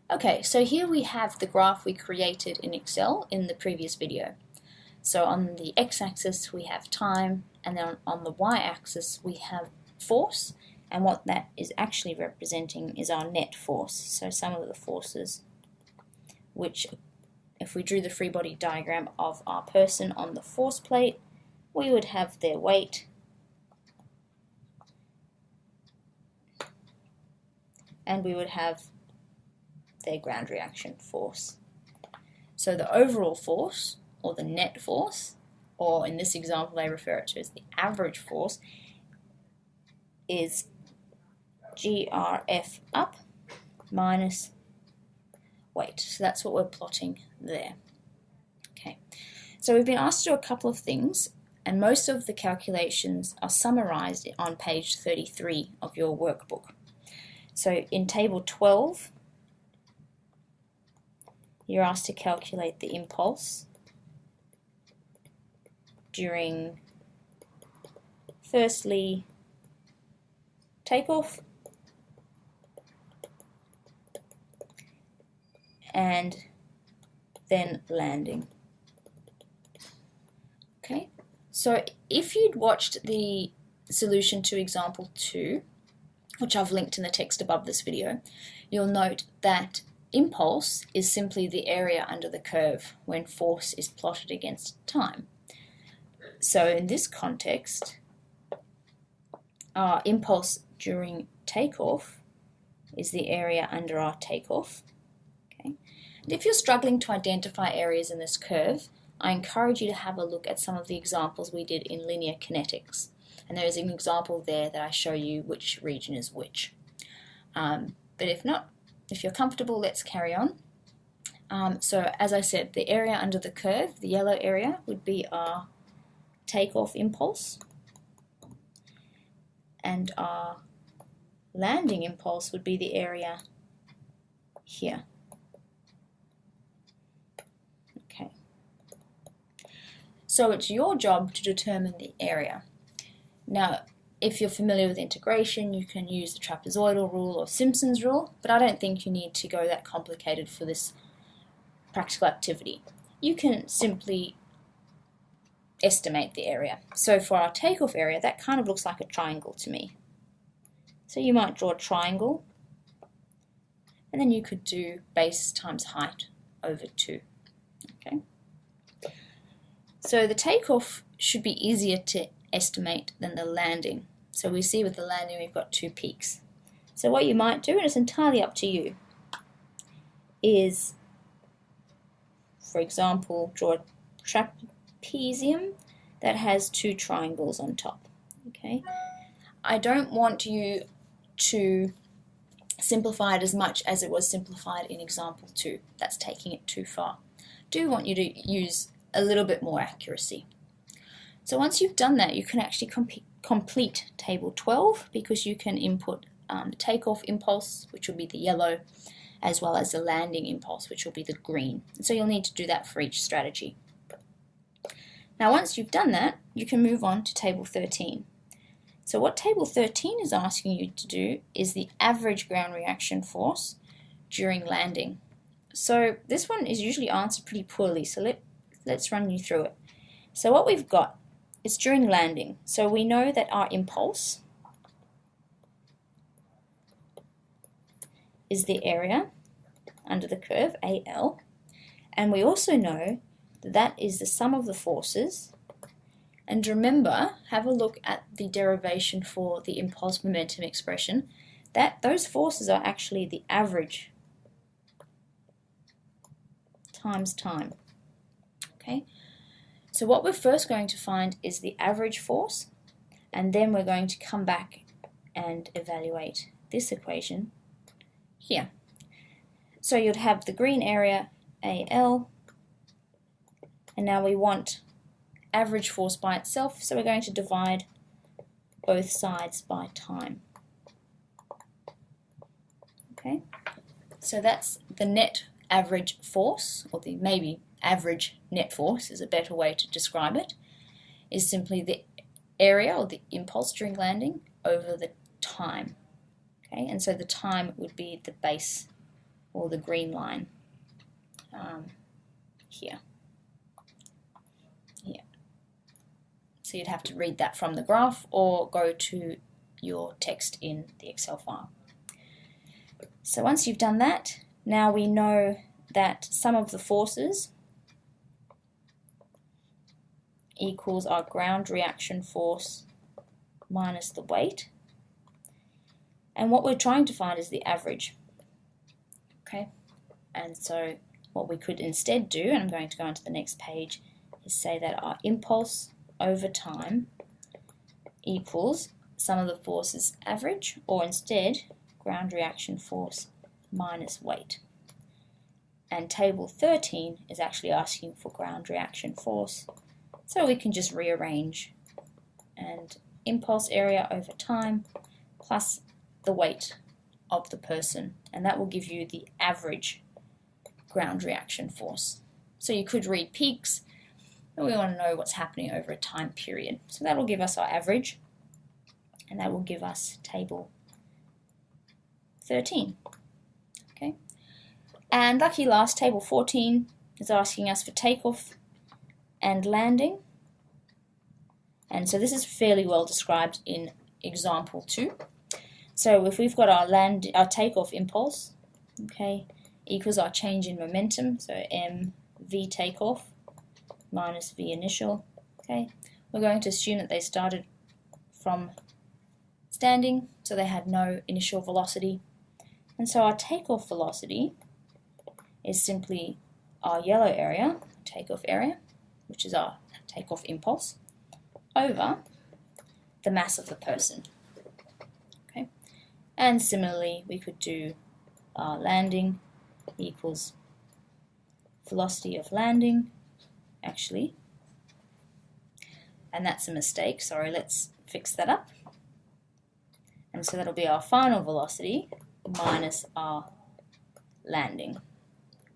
Okay, so here we have the graph we created in Excel in the previous video. So on the x-axis we have time, and then on the y-axis we have force, and what that is actually representing is our net force. So some of the forces which, if we drew the free body diagram of our person on the force plate, we would have their weight, and we would have their ground reaction force. So the overall force, or the net force, or in this example I refer it to as the average force, is GRF up minus weight. So that's what we're plotting there. Okay, so we've been asked to do a couple of things, and most of the calculations are summarized on page 33 of your workbook. So in table 12, you're asked to calculate the impulse during, firstly, takeoff and then landing. Okay, so if you'd watched the solution to example 2, which I've linked in the text above this video, you'll note that impulse is simply the area under the curve when force is plotted against time. So in this context, our impulse during takeoff is the area under our takeoff. Okay. And if you're struggling to identify areas in this curve, I encourage you to have a look at some of the examples we did in linear kinetics. And there is an example there that I show you which region is which. But if not, if you're comfortable, let's carry on. So as I said, the area under the curve, the yellow area, would be our takeoff impulse, and our landing impulse would be the area here. Okay. So it's your job to determine the area. Now, if you're familiar with integration, you can use the trapezoidal rule or Simpson's rule, but I don't think you need to go that complicated for this practical activity. You can simply estimate the area. So for our takeoff area, that kind of looks like a triangle to me. So you might draw a triangle, and then you could do base times height over 2. Okay. So the takeoff should be easier to estimate than the landing. So we see with the landing we've got 2 peaks. So what you might do, and it's entirely up to you, is, for example, draw a trapezium that has 2 triangles on top. Okay. I don't want you to simplify it as much as it was simplified in example 2. That's taking it too far. I do want you to use a little bit more accuracy. So once you've done that, you can actually complete table 12, because you can input the takeoff impulse, which will be the yellow, as well as the landing impulse, which will be the green. And so you'll need to do that for each strategy. Now once you've done that, you can move on to table 13. So what table 13 is asking you to do is the average ground reaction force during landing. So this one is usually answered pretty poorly, so let's run you through it. So what we've got is during landing. So we know that our impulse is the area under the curve, AL, and we also know that that is the sum of the forces. And remember, have a look at the derivation for the impulse momentum expression, that those forces are actually the average times time. Okay, so what we're first going to find is the average force, and then we're going to come back and evaluate this equation here. So you'd have the green area, AL, and now we want average force by itself, so we're going to divide both sides by time. Okay, so that's the net average force, or the maybe average net force is a better way to describe it, is simply the area or the impulse during landing over the time. Okay, and so the time would be the base or the green line here. So you'd have to read that from the graph or go to your text in the Excel file. So once you've done that, now we know that sum of the forces equals our ground reaction force minus the weight. And what we're trying to find is the average. Okay, and so what we could instead do, and I'm going to go on to the next page, is say that our impulse over time equals sum of the forces average, or instead ground reaction force minus weight. And table 13 is actually asking for ground reaction force, so we can just rearrange, and impulse area over time plus the weight of the person, and that will give you the average ground reaction force. So you could read peaks, but we want to know what's happening over a time period. So that will give us our average, and that will give us table 13. Okay, and lucky last, table 14 is asking us for takeoff and landing, and so this is fairly well described in example 2. So if we've got our takeoff impulse, okay, equals our change in momentum, so mv takeoff minus v initial, okay, we're going to assume that they started from standing, so they had no initial velocity, and so our takeoff velocity is simply our yellow area, takeoff area, which is our takeoff impulse, over the mass of the person. Okay, and similarly we could do our landing equals velocity of landing, actually, and that's a mistake, sorry, let's fix that up. And so that'll be our final velocity minus our landing.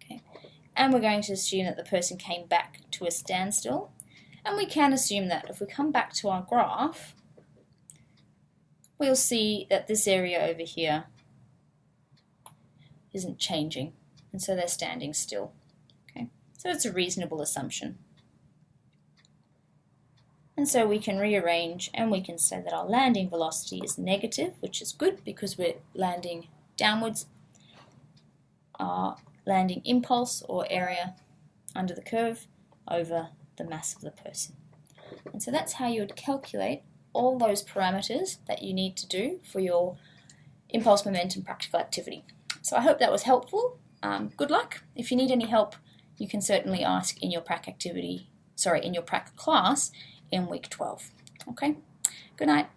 Okay, and we're going to assume that the person came back to a standstill, and we can assume that if we come back to our graph, we'll see that this area over here isn't changing, and so they're standing still. Okay, so it's a reasonable assumption. And so we can rearrange, and we can say that our landing velocity is negative, which is good because we're landing downwards. Our landing impulse or area under the curve over the mass of the person. And so that's how you would calculate all those parameters that you need to do for your impulse momentum practical activity. So I hope that was helpful. Good luck. If you need any help, you can certainly ask in your Prac class in week 12. Okay, good night.